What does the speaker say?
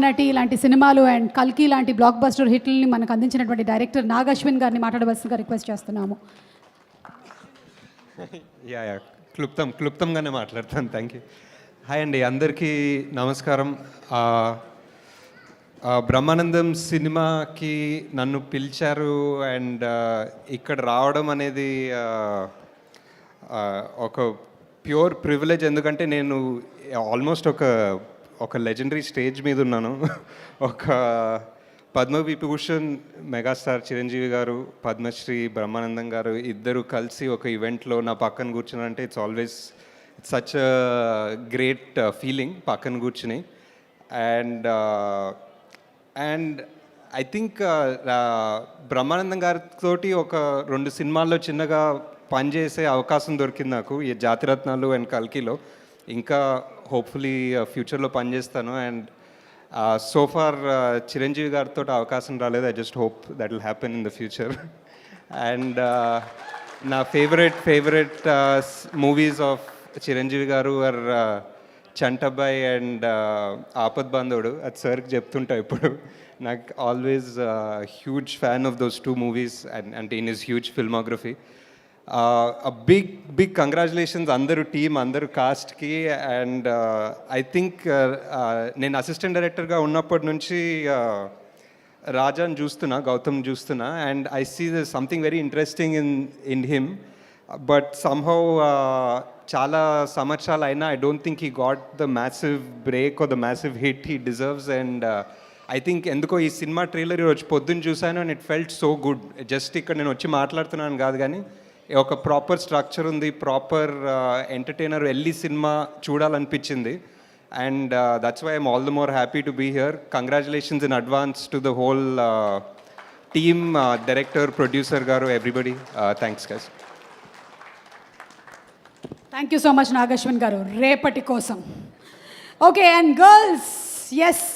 నటి ఇలాంటి సినిమాలు అండ్ కల్కి లాంటి బ్లాక్ బస్టర్ హిట్లని మనకు అందించినటువంటి డైరెక్టర్ నాగ్ అశ్విన్ గారిని మాట్లాడవలసిందిగా రిక్వెస్ట్ చేస్తున్నాము. యా క్లుప్తంగానే మాట్లాడతాను. Thank you. హాయ్ అండి, అందరికీ నమస్కారం. బ్రహ్మానందం సినిమాకి నన్ను పిలిచారు అండ్ ఇక్కడ రావడం అనేది ఒక ప్యూర్ ప్రివిలేజ్. ఎందుకంటే నేను ఆల్మోస్ట్ ఒక లెజెండరీ స్టేజ్ మీద ఉన్నాను. ఒక పద్మవిభూషణ్ మెగాస్టార్ చిరంజీవి గారు, పద్మశ్రీ బ్రహ్మానందం గారు ఇద్దరు కలిసి ఒక ఈవెంట్లో నా పక్కన కూర్చున్నారంటే ఇట్స్ సచ్ గ్రేట్ ఫీలింగ్ పక్కన కూర్చుని. అండ్ ఐ థింక్ బ్రహ్మానందం గారితో ఒక 2 సినిమాల్లో చిన్నగా పనిచేసే అవకాశం దొరికింది నాకు, ఈ జాతిరత్నాలు అండ్ కల్కిలో. ఇంకా హోప్ఫుల్లీ ఫ్యూచర్లో పనిచేస్తాను. అండ్ సో ఫార్ చిరంజీవి గారితో అవకాశం రాలేదు. I just hope that will happen in the future. And నా ఫేవరెట్ మూవీస్ ఆఫ్ చిరంజీవి గారు ఆర్ చంటబ్బాయ్ అండ్ ఆపద్ బాంధవుడు. అది సార్కి చెప్తుంటా ఇప్పుడు. నాకు always huge fan of those 2 movies and in his huge filmography. Big congratulations అందరూ టీమ్, అందరూ కాస్ట్కి. అండ్ ఐ థింక్ నేను అసిస్టెంట్ డైరెక్టర్గా ఉన్నప్పటి నుంచి రాజాని గౌతమ్ చూస్తున్నా and I see the something very interesting in him. But somehow చాలా సంవత్సరాలు అయినా I don't think he got the massive break or the massive hit he deserves. And I think ఎందుకో ఈ సినిమా ట్రైలర్ ఈరోజు పొద్దున్న చూశాను and it felt so good. Just ఇక్కడ నేను వచ్చి మాట్లాడుతున్నాను కాదు, కానీ ఒక ప్రాపర్ స్ట్రక్చర్ ఉంది, ప్రాపర్ ఎంటర్టైనర్ వెళ్ళి సినిమా చూడాలనిపించింది. And that's why I'm all the more happy to be here. Congratulations in advance to the whole team, director, producer garu, everybody. Thanks guys. Thank you so much Nag Ashwin garu. రేపటి కోసం okay. And girls, yes